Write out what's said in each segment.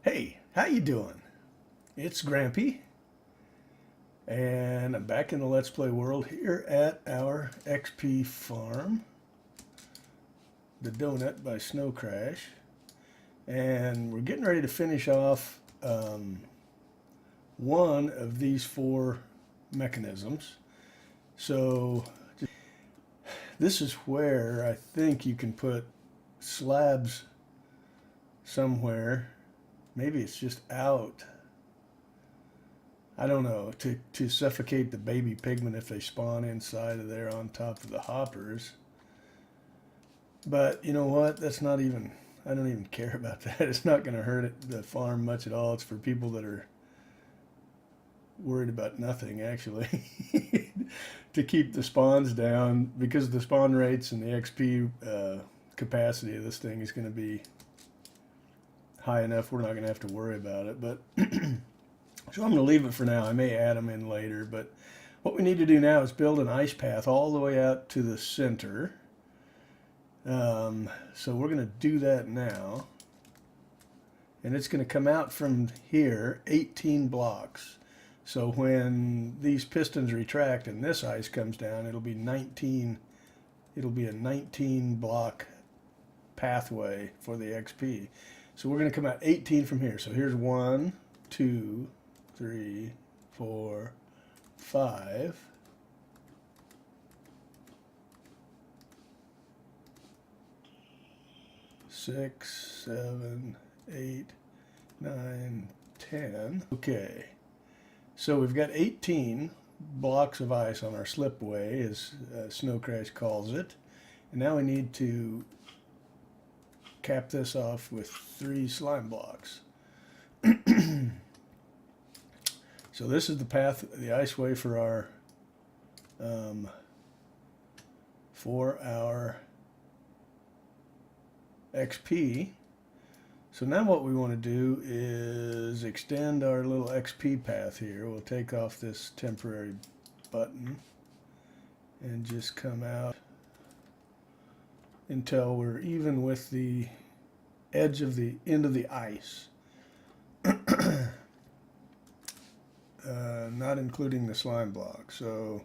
Hey, how you doing? It's Grampy, and I'm back in the Let's Play world here at our XP farm, the Donut by Snow Crash, and we're getting ready to finish off one of these four mechanisms. So this is where I think you can put slabs somewhere. Maybe it's just out. I don't know, to suffocate the baby pigment if they spawn inside of there on top of the hoppers. But you know what? That's not even, I don't even care about that. It's not going to hurt the farm much at all. It's for people that are worried about nothing, actually. To keep the spawns down, because the spawn rates and the XP capacity of this thing is going to be high enough, we're not going to have to worry about it. But so I'm going to leave it for now. I may add them in later, but what we need to do now is build an ice path all the way out to the center. So we're going to do that now. And it's going to come out from here 18 blocks. So when these pistons retract and this ice comes down, it'll be 19. It'll be a 19 block pathway for the XP. So we're going to come out 18 from here. So here's 1, 2, 3, 4, 5. 6, 7, 8, 9, 10. Okay. So we've got 18 blocks of ice on our slipway, as Snow Crash calls it. And now we need to cap this off with 3 slime blocks. So this is the path, the ice way for our XP. So now what we want to do is extend our little XP path here. We'll take off this temporary button and just come out until we're even with the edge of the end of the ice. Not including the slime block. So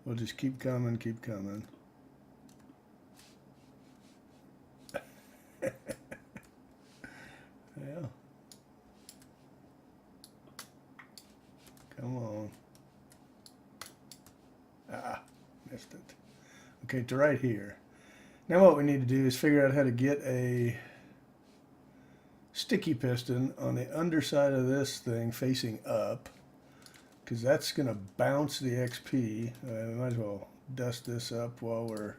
we'll just keep coming, keep coming. Yeah. Come on. Ah, missed it. Okay, to right here. Now what we need to do is figure out how to get a sticky piston on the underside of this thing facing up, because that's going to bounce the XP. We might as well dust this up while we're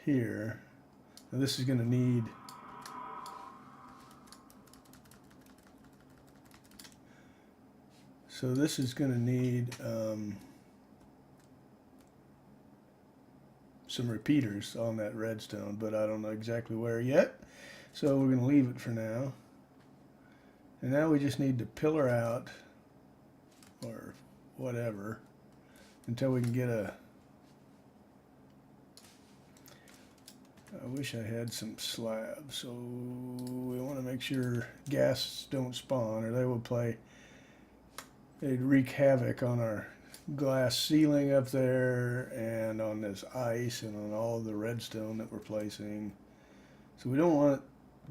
here. Now this is going to need some repeaters on that redstone, but I don't know exactly where yet. So we're going to leave it for now. And now we just need to pillar out, or whatever, until we can get a... I wish I had some slabs. So we want to make sure ghasts don't spawn, or they will play... They'd wreak havoc on our glass ceiling up there and on this ice and on all the redstone that we're placing. So we don't want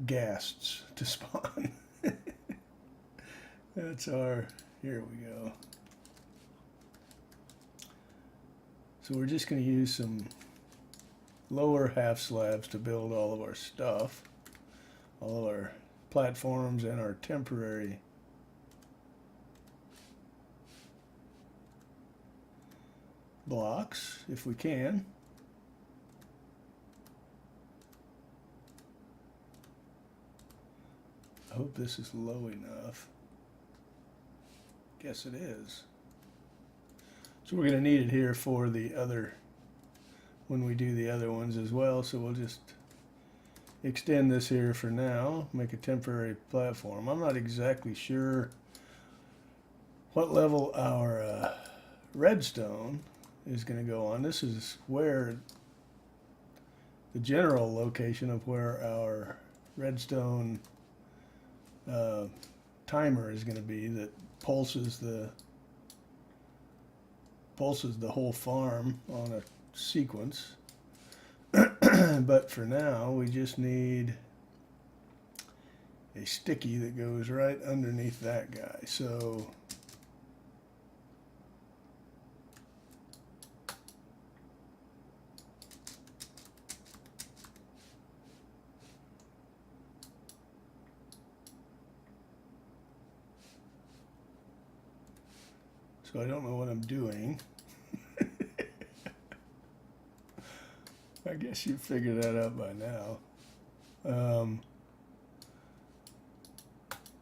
ghasts to spawn. That's our... Here we go. So we're just going to use some lower half slabs to build all of our stuff. All our platforms and our temporary blocks, if we can. I hope this is low enough. Guess it is. So we're going to need it here for the other, when we do the other ones as well. So we'll just extend this here for now, make a temporary platform. I'm not exactly sure what level our redstone is going to go on. This is where the general location of where our redstone timer is going to be that pulses the whole farm on a sequence. But for now, we just need a sticky that goes right underneath that guy. So I don't know what I'm doing. I guess you figured that out by now.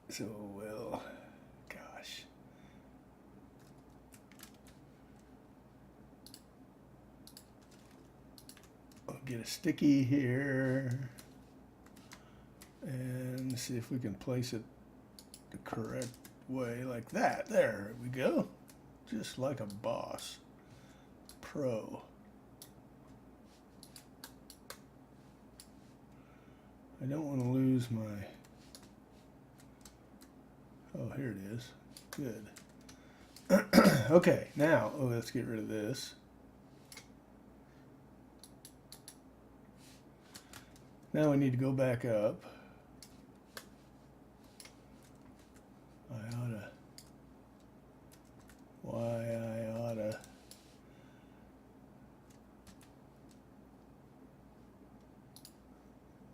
So, well, gosh. I'll get a sticky here and see if we can place it the correct way, like that. There we go. Just like a boss. Pro. I don't want to lose my... Oh, here it is. Good. Okay, now, let's get rid of this. Now we need to go back up. I oughta.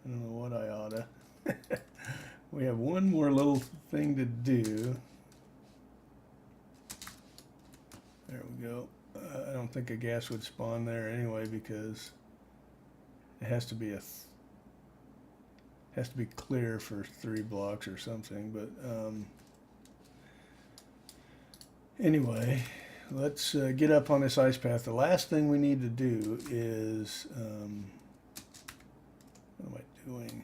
I don't know what I oughta. We have one more little thing to do. There we go. I don't think a gas would spawn there anyway because it has to be clear for 3 blocks or something. But anyway, let's get up on this ice path. The last thing we need to do is what am I doing?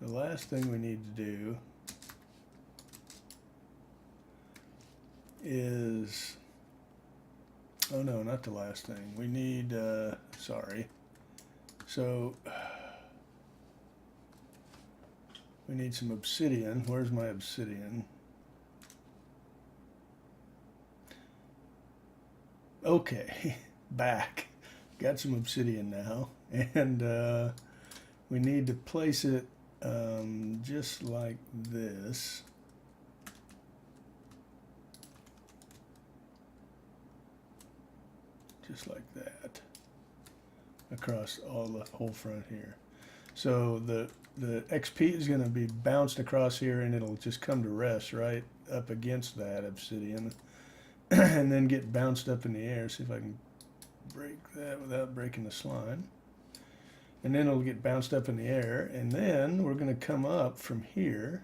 The last thing we need to do is, oh no, not the last thing. We need, sorry. So, we need some obsidian. Where's my obsidian? Okay, back. Got some obsidian now. And we need to place it just like this. Just like that. Across all the whole front here. So the XP is going to be bounced across here and it'll just come to rest right up against that obsidian and then get bounced up in the air. See if I can break that without breaking the slime. And then it'll get bounced up in the air, and then we're going to come up from here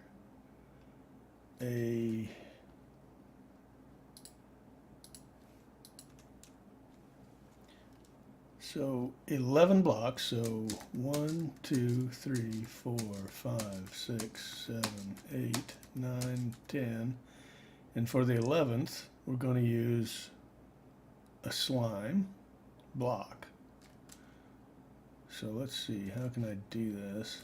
so 11 blocks, so 1, 2, 3, 4, 5, 6, 7, 8, 9, 10, and for the 11th we're going to use a slime block. So let's see, how can I do this?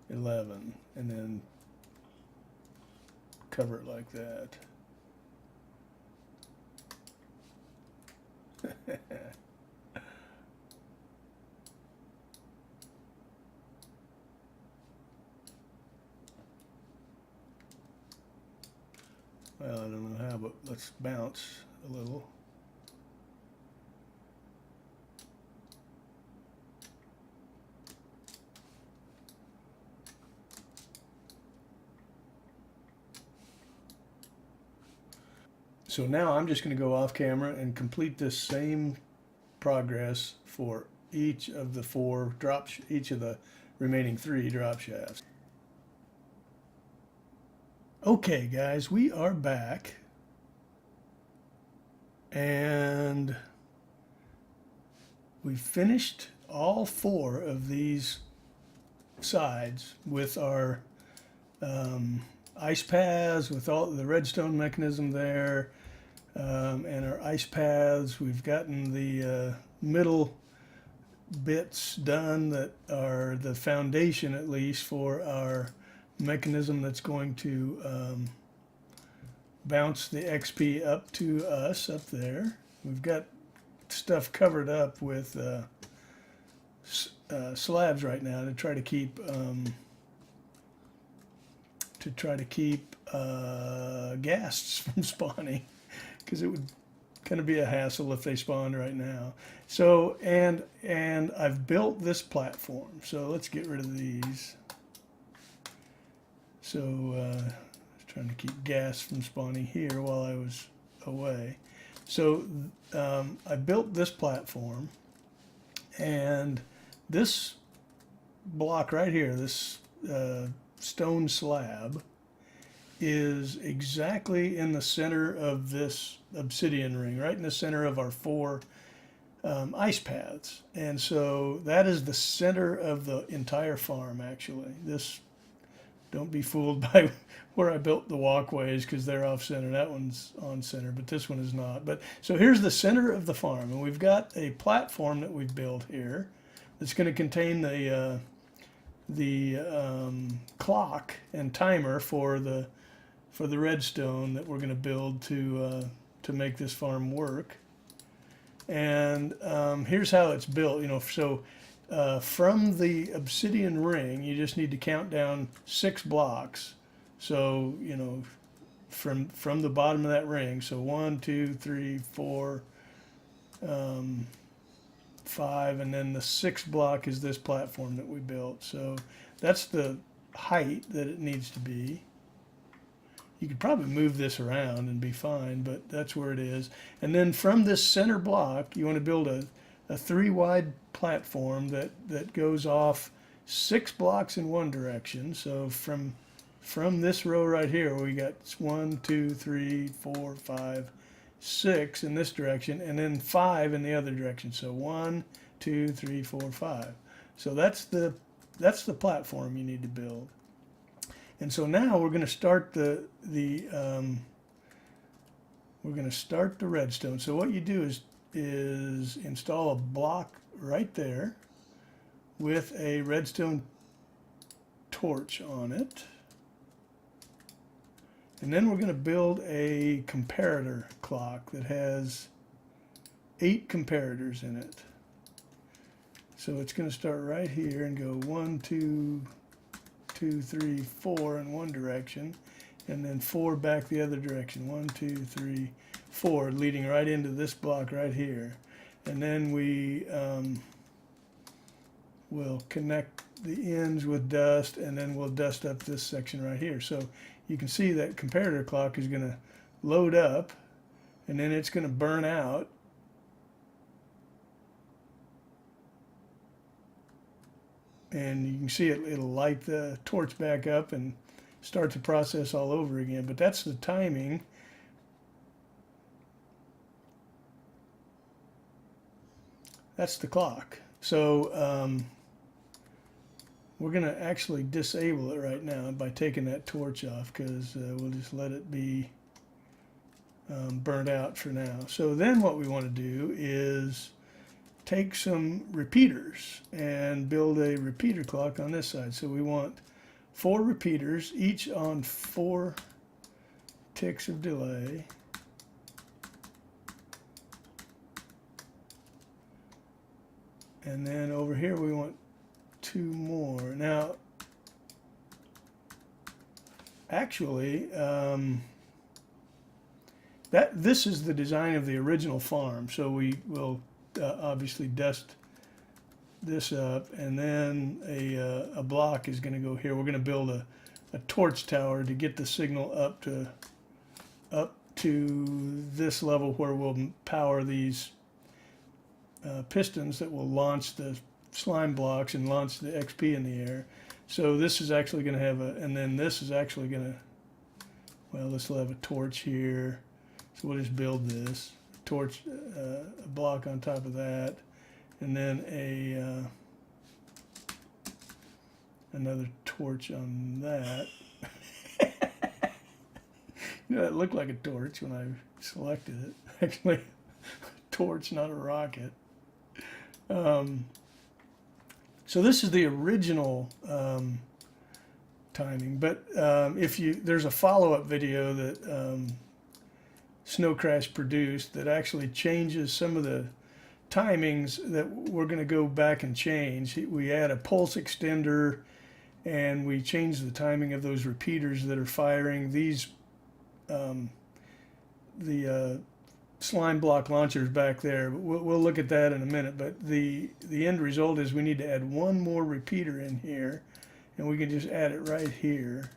11, and then cover it like that. Well, I don't know how, but let's bounce a little. So now I'm just going to go off camera and complete this same progress for each of the each of the remaining 3 drop shafts. Okay guys, we are back and we finished all 4 of these sides with our ice paths, with all the redstone mechanism there. and our ice paths. We've gotten the middle bits done that are the foundation, at least, for our mechanism that's going to bounce the XP up to us up there. We've got stuff covered up with slabs right now to try to keep ghasts from spawning, because it would kind of be a hassle if they spawned right now. So and I've built this platform. So let's get rid of these. So trying to keep gas from spawning here while I was away. So I built this platform, and this block right here, this stone slab, is exactly in the center of this obsidian ring, right in the center of our 4 ice paths. And so that is the center of the entire farm, actually. This, don't be fooled by where I built the walkways, because they're off center. That one's on center, but this one is not. But so here's the center of the farm, and we've got a platform that we've built here that's going to contain the clock and timer for the redstone that we're going to build to make this farm work. And here's how it's built. So from the obsidian ring, you just need to count down 6 blocks. So from the bottom of that ring. So 1, 2, 3, 4, 5, and then the 6th block is this platform that we built. So that's the height that it needs to be. You could probably move this around and be fine, but that's where it is. And then from this center block, you want to build a 3-wide platform that goes off 6 blocks in one direction. So from this row right here, we got 1, 2, 3, 4, 5, 6 in this direction, and then 5 in the other direction. So 1, 2, 3, 4, 5. So that's the platform you need to build. And so now we're going to start the redstone. So what you do is install a block right there with a redstone torch on it. And then we're going to build a comparator clock that has 8 comparators in it. So it's going to start right here and go 1, 2, 2, 3, 4 in one direction, and then 4 back the other direction. 1, 2, 3, 4, leading right into this block right here. And then we will connect the ends with dust, and then we'll dust up this section right here. So you can see that comparator clock is going to load up, and then it's going to burn out. And you can see it'll light the torch back up and start the process all over again. But that's the timing. That's the clock. So we're going to actually disable it right now by taking that torch off, because we'll just let it be burnt out for now. So then what we want to do is take some repeaters and build a repeater clock on this side. So we want 4 repeaters, each on 4 ticks of delay. And then over here we want 2 more. Now, actually, this is the design of the original farm. So we will obviously dust this up, and then a block is going to go here. We're going to build a torch tower to get the signal up to this level, where we'll power these pistons that will launch the slime blocks and launch the XP in the air. So this is actually going to have and then this is actually going to, well, this will have a torch here. So we'll just build this torch, a block on top of that, and then another torch on that. That looked like a torch when I selected it. Actually, a torch, not a rocket. So this is the original timing, but there's a follow-up video that Snow Crash produced that actually changes some of the timings that we're going to go back and change. We add a pulse extender, and we change the timing of those repeaters that are firing these the slime block launchers back there. We'll look at that in a minute, but the end result is we need to add one more repeater in here, and we can just add it right here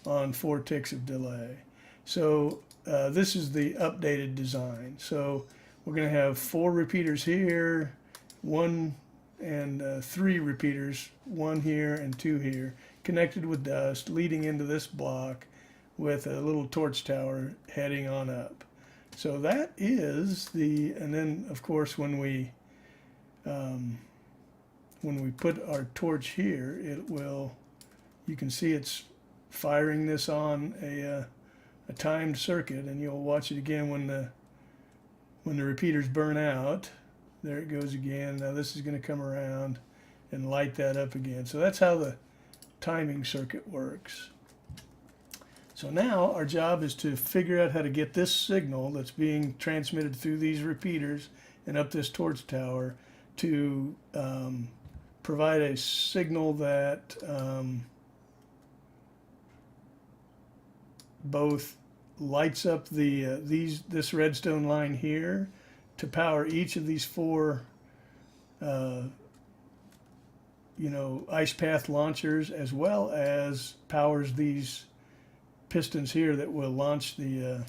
on 4 ticks of delay. So this is the updated design. So we're going to have 4 repeaters here, 1 and 3 repeaters, 1 here and 2 here, connected with dust, leading into this block with a little torch tower heading on up. So that is the, and then of course when we put our torch here, it will, you can see it's firing this on a timed circuit, and you'll watch it again when the repeaters burn out. There it goes again. Now this is going to come around and light that up again. So that's how the timing circuit works. So now our job is to figure out how to get this signal that's being transmitted through these repeaters and up this torch tower to provide a signal that both lights up this redstone line here to power each of these 4 ice path launchers, as well as powers these pistons here that will launch the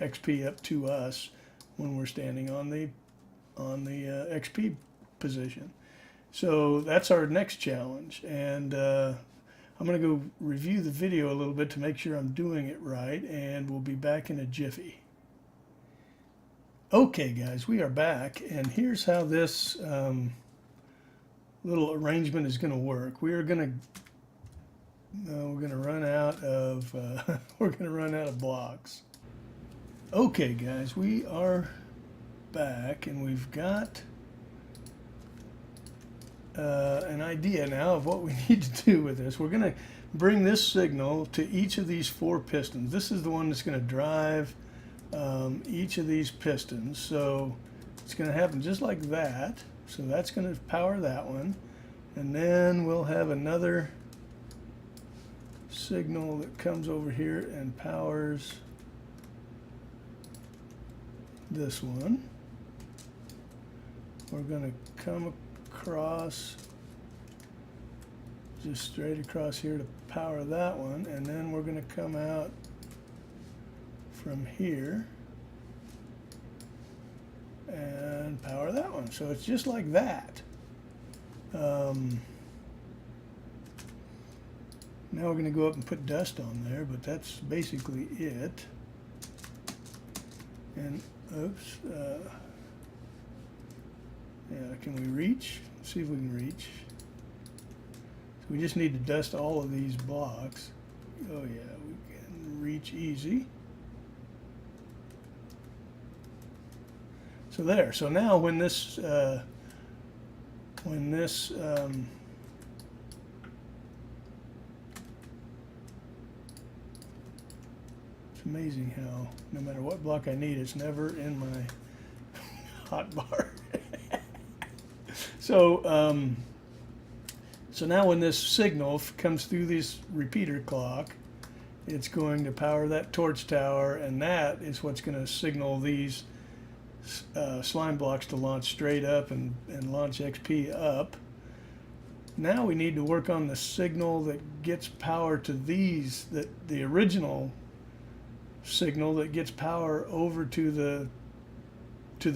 XP up to us when we're standing on the XP position. So that's our next challenge, and I'm going to go review the video a little bit to make sure I'm doing it right, and we'll be back in a jiffy. Okay guys, we are back, and here's how this little arrangement is going to work. We're going to run out of blocks. Okay guys, we are back, and we've got an idea now of what we need to do with this. We're going to bring this signal to each of these 4 pistons. This is the one that's going to drive each of these pistons. So it's going to happen just like that. So that's going to power that one, and then we'll have another signal that comes over here and powers this one. We're going to come across, just straight across here to power that one, and then we're going to come out from here and power that one. So it's just like that. Now we're going to go up and put dust on there, but that's basically it. And oops, yeah, can we reach? Let's see if we can reach. So we just need to dust all of these blocks. Oh yeah, we can reach easy. So there. So now when this it's amazing how no matter what block I need, it's never in my hotbar. So so now when this signal comes through this repeater clock, it's going to power that torch tower, and that is what's going to signal these slime blocks to launch straight up and launch XP up. Now we need to work on the signal that gets power to these, the original signal that gets power over to the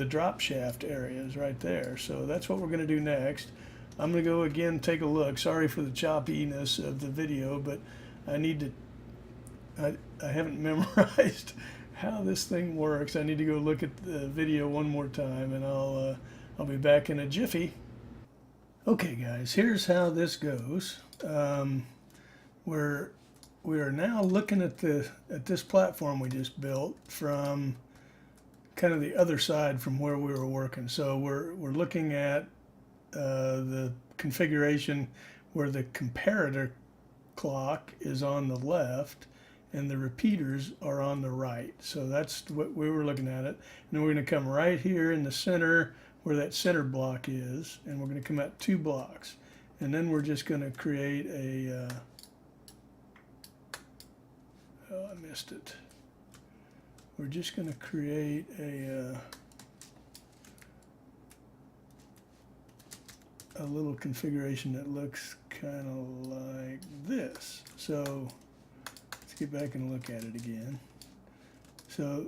drop shaft areas right there. So that's what we're going to do next. I'm going to go again, take a look. Sorry for the choppiness of the video, but I haven't memorized how this thing works. I need to go look at the video one more time, and I'll be back in a jiffy. Okay guys, here's how this goes. We are now looking at this platform we just built from kind of the other side from where we were working. So we're looking at the configuration where the comparator clock is on the left and the repeaters are on the right. So that's what we were looking at it. And we're going to come right here in the center where that center block is, and we're going to come out 2 blocks. And then we're just going to create a, oh, I missed it. We're just going to create a little configuration that looks kind of like this. So let's get back and look at it again. So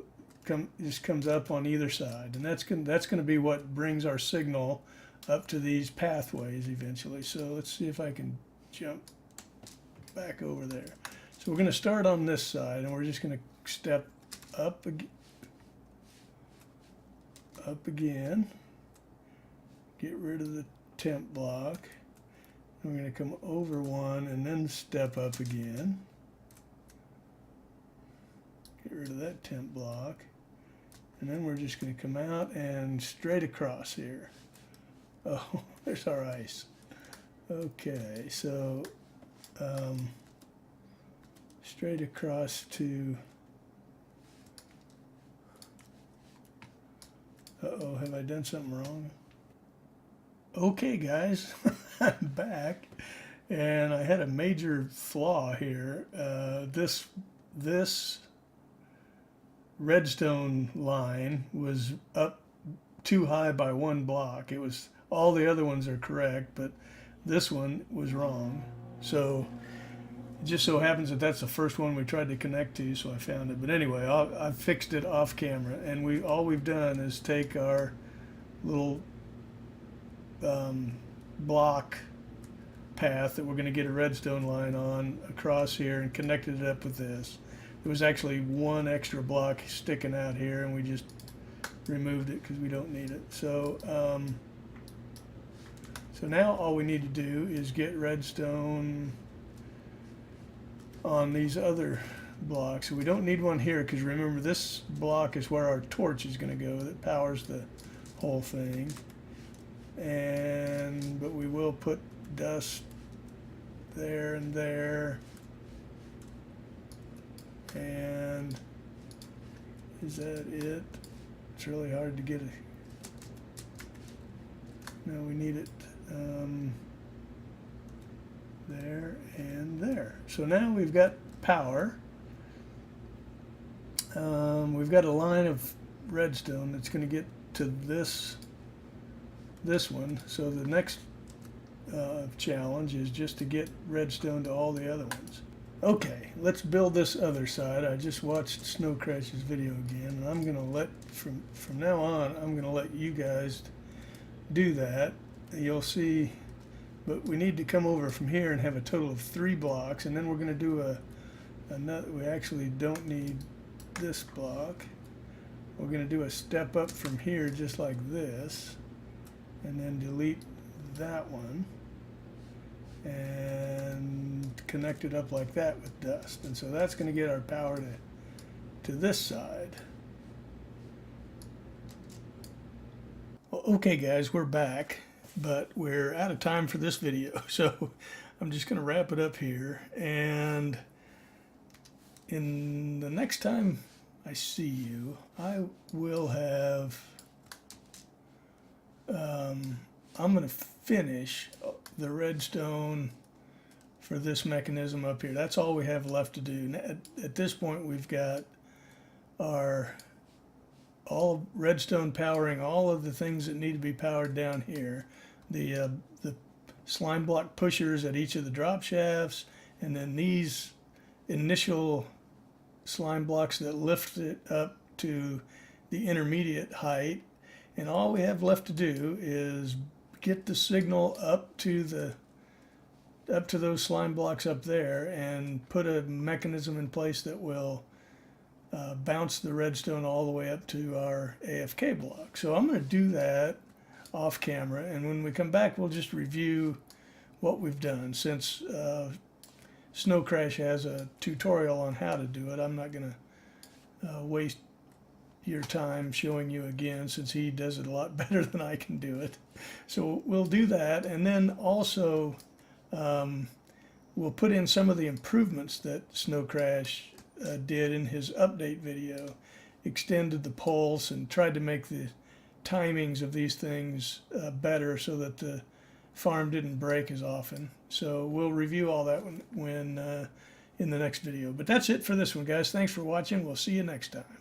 just comes up on either side, and that's going to be what brings our signal up to these pathways eventually. So let's see if I can jump back over there. So we're going to start on this side, and we're just going to step up again, get rid of the temp block. We're going to come over one and then step up again, get rid of that temp block, and then we're just going to come out and straight across here. Oh, there's our ice. Okay, so straight across to, uh-oh, have I done something wrong? Okay, guys, I'm back, and I had a major flaw here. This redstone line was up too high by 1 block. It was, all the other ones are correct, but this one was wrong. So it just so happens that that's the first one we tried to connect to, so I found it. But anyway, I fixed it off camera, and all we've done is take our little block path that we're going to get a redstone line on across here and connected it up with this. There was actually 1 extra block sticking out here, and we just removed it because we don't need it. So so now all we need to do is get redstone on these other blocks. So we don't need one here because remember, this block is where our torch is going to go that powers the whole thing. But we will put dust there and there. And is that it? It's really hard to get it. No, we need it there and there. So now we've got power. We've got a line of redstone that's going to get to this one. So the next challenge is just to get redstone to all the other ones. Okay, let's build this other side. I just watched Snow Crash's video again, and I'm gonna let, from now on, I'm gonna let you guys do that. You'll see, but we need to come over from here and have a total of 3 blocks, and then we're gonna do another. We actually don't need this block. We're gonna do a step up from here just like this, and then delete that one and connect it up like that with dust. And so that's going to get our power to this side. Well, okay guys, we're back, but we're out of time for this video, so I'm just going to wrap it up here, and in the next time I see you, I will have I'm going to finish the redstone for this mechanism up here. That's all we have left to do. At this point, we've got our all redstone powering all of the things that need to be powered down here. The slime block pushers at each of the drop shafts, and then these initial slime blocks that lift it up to the intermediate height. And all we have left to do is get the signal up to those slime blocks up there and put a mechanism in place that will bounce the redstone all the way up to our AFK block. So I'm going to do that off camera, and when we come back we'll just review what we've done. Since Snow Crash has a tutorial on how to do it, I'm not going to waste your time showing you again, since he does it a lot better than I can do it. So we'll do that, and then also we'll put in some of the improvements that Snow Crash did in his update video. Extended the pulse and tried to make the timings of these things better so that the farm didn't break as often. So we'll review all that when in the next video. But that's it for this one, guys. Thanks for watching. We'll see you next time.